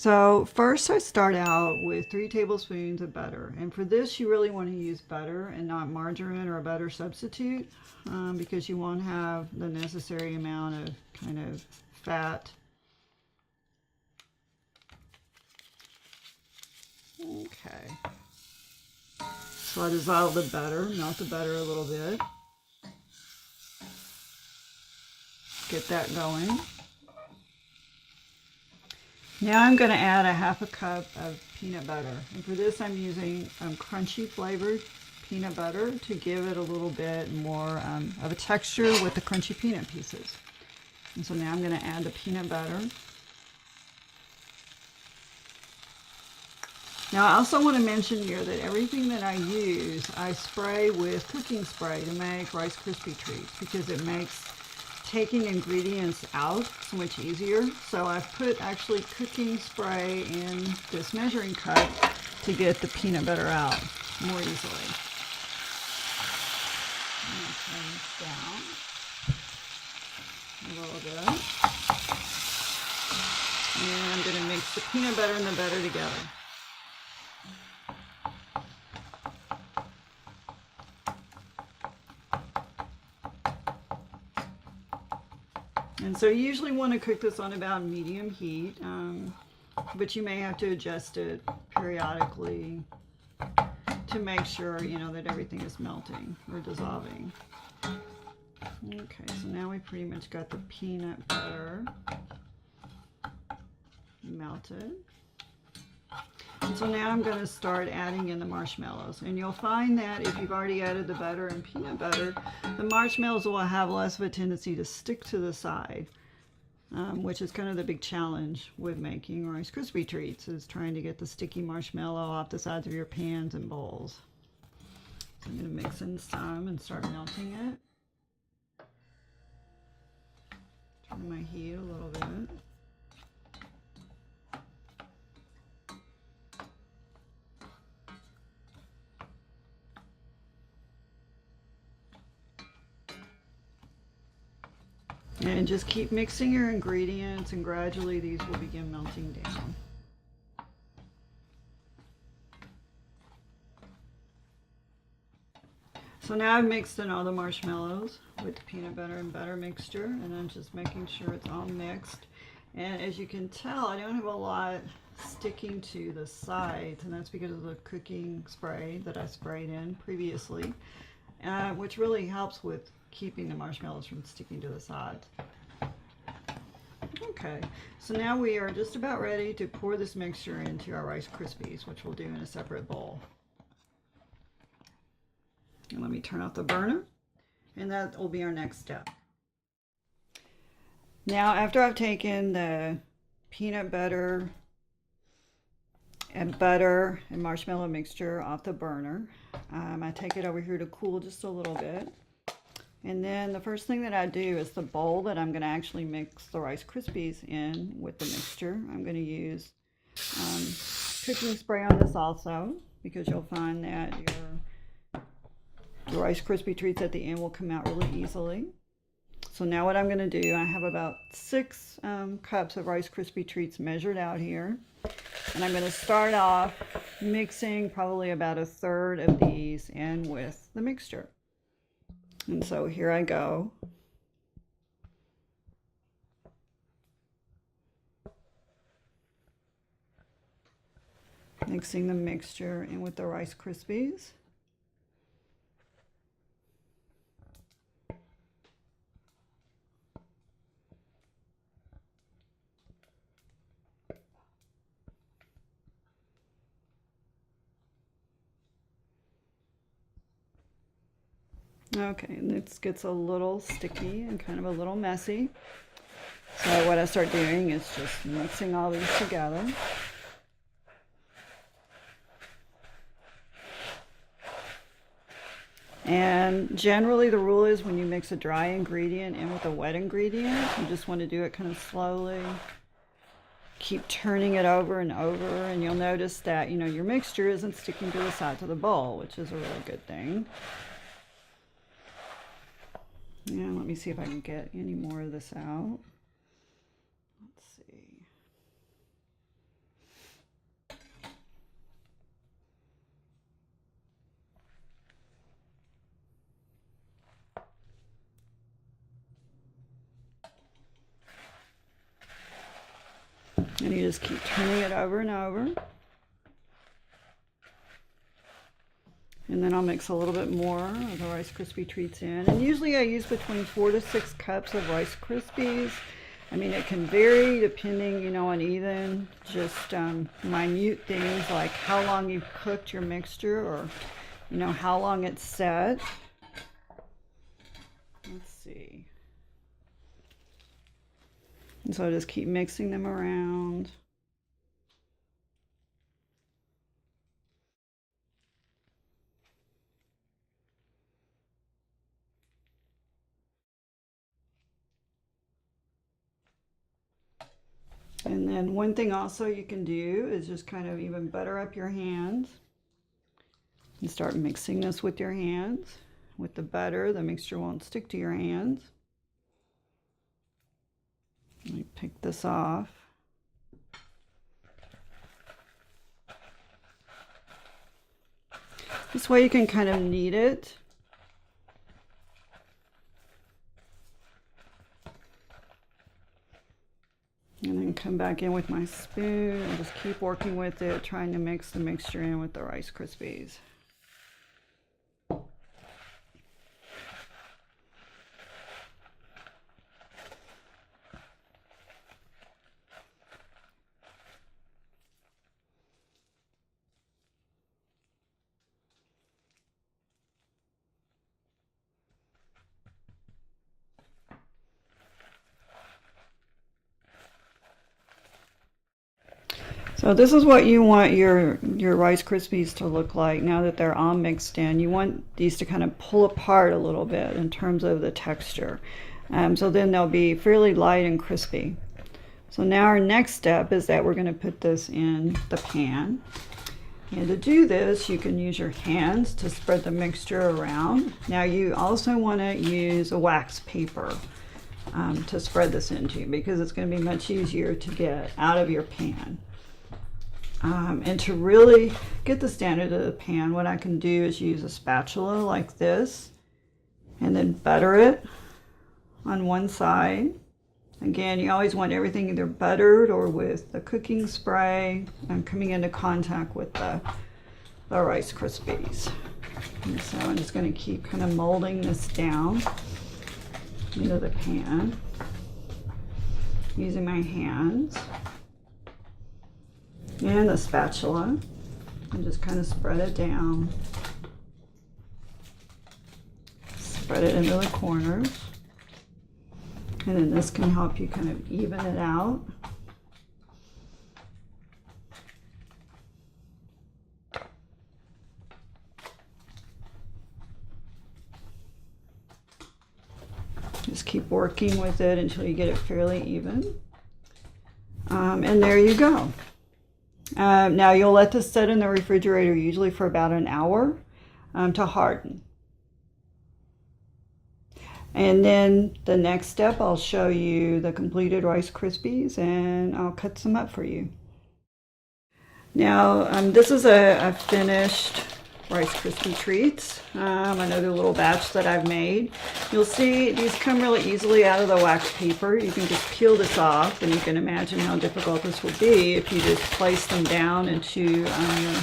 So first I start out with 3 tablespoons of butter. And for this you really want to use butter and not margarine or a butter substitute because you won't have the necessary amount of kind of fat. Okay. So I dissolve the butter, melt the butter a little bit. Get that going. Now I'm going to add a 1/2 cup of peanut butter. And for this I'm using crunchy flavored peanut butter to give it a little bit more of a texture with the crunchy peanut pieces. And so now I'm going to add the peanut butter. Now I also want to mention here that everything that I use, I spray with cooking spray to make Rice Krispie treats because it makes taking ingredients out so much easier. So I've put actually cooking spray in this measuring cup to get the peanut butter out more easily. I'm going to turn this down a little bit. And I'm going to mix the peanut butter and the butter together. And so you usually want to cook this on about medium heat, but you may have to adjust it periodically to make sure, you know, that everything is melting or dissolving. Okay, so now we pretty much got the peanut butter melted. And so now I'm going to start adding in the marshmallows. And you'll find that if you've already added the butter and peanut butter, the marshmallows will have less of a tendency to stick to the side, which is kind of the big challenge with making Rice Krispie treats, is trying to get the sticky marshmallow off the sides of your pans and bowls. So I'm going to mix in some and start melting it. Turn my heat a little bit. And just keep mixing your ingredients and gradually these will begin melting down. So now I've mixed in all the marshmallows with the peanut butter and butter mixture, and I'm just making sure it's all mixed. And as you can tell, I don't have a lot sticking to the sides, and that's because of the cooking spray that I sprayed in previously, which really helps with keeping the marshmallows from sticking to the sides. Okay, so now we are just about ready to pour this mixture into our Rice Krispies, which we'll do in a separate bowl. And let me turn off the burner, and that will be our next step. Now, after I've taken the peanut butter and marshmallow mixture off the burner, I take it over here to cool just a little bit. And then the first thing that I do is the bowl that I'm going to actually mix the Rice Krispies in with the mixture. I'm going to use cooking spray on this also, because you'll find that your Rice Krispie treats at the end will come out really easily. So now what I'm going to do, I have about 6 cups of Rice Krispie treats measured out here. And I'm going to start off mixing probably about 1/3 of these in with the mixture. And so here I go. Mixing the mixture in with the Rice Krispies. Okay, and this gets a little sticky and kind of a little messy. So what I start doing is just mixing all these together. And generally the rule is when you mix a dry ingredient in with a wet ingredient, you just want to do it kind of slowly. Keep turning it over and over, and you'll notice that, you know, your mixture isn't sticking to the sides of the bowl, which is a really good thing. Yeah, let me see if I can get any more of this out. Let's see. And you just keep turning it over and over. And then I'll mix a little bit more of the Rice Krispie treats in. And usually I use between 4 to 6 cups of Rice Krispies. I mean, it can vary depending, you know, on even just minute things like how long you've cooked your mixture, or, you know, how long it's set. Let's see. And so I just keep mixing them around. And then one thing also you can do is just kind of even butter up your hands and start mixing this with your hands. With the butter, the mixture won't stick to your hands. Let me pick this off. This way you can kind of knead it. And then come back in with my spoon and just keep working with it, trying to mix the mixture in with the Rice Krispies. So this is what you want your Rice Krispies to look like now that they're all mixed in. You want these to kind of pull apart a little bit in terms of the texture. So then they'll be fairly light and crispy. So now our next step is that we're going to put this in the pan. And to do this, you can use your hands to spread the mixture around. Now you also want to use a wax paper to spread this into, because it's going to be much easier to get out of your pan. And to really get the standard of the pan, what I can do is use a spatula like this and then butter it on one side. Again, you always want everything either buttered or with the cooking spray and coming into contact with the Rice Krispies. And so I'm just going to keep kind of molding this down into the pan using my hands and the spatula, and just kind of spread it down. Spread it into the corners. And then this can help you kind of even it out. Just keep working with it until you get it fairly even. And there you go. Now you'll let this set in the refrigerator usually for about an hour to harden. And then the next step, I'll show you the completed Rice Krispies and I'll cut some up for you. Now this is a finished Rice Krispie treats, another little batch that I've made. You'll see these come really easily out of the wax paper. You can just peel this off, and you can imagine how difficult this would be if you just place them down into a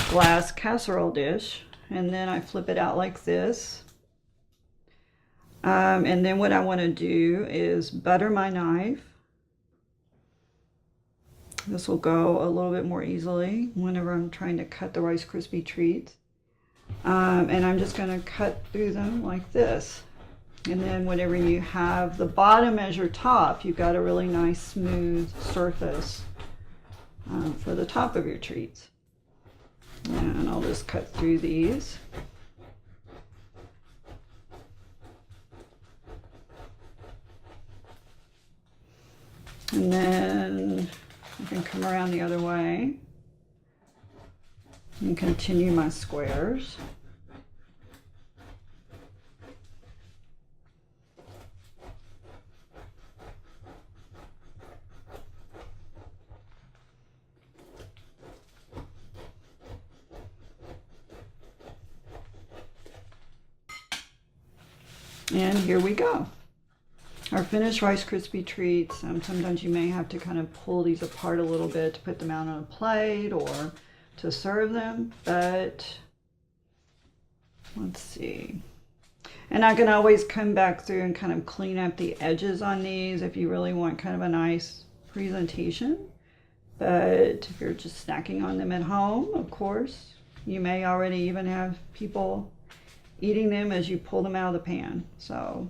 glass casserole dish. And then I flip it out like this. And then what I want to do is butter my knife. This will go a little bit more easily whenever I'm trying to cut the Rice Krispie treats. And I'm just going to cut through them like this. And then whenever you have the bottom as your top, you've got a really nice smooth surface for the top of your treats. And I'll just cut through these. And then I can come around the other way and continue my squares. And here we go. our finished Rice Krispie treats. Sometimes you may have to kind of pull these apart a little bit to put them out on a plate or to serve them, but let's see. And I can always come back through and kind of clean up the edges on these if you really want kind of a nice presentation. But if you're just snacking on them at home, of course, you may already even have people eating them as you pull them out of the pan. So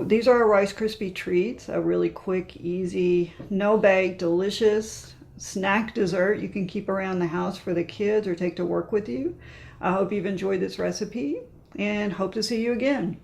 these are our Rice Krispie treats, a really quick, easy, no bake, delicious snack dessert you can keep around the house for the kids or take to work with you. I hope you've enjoyed this recipe and hope to see you again.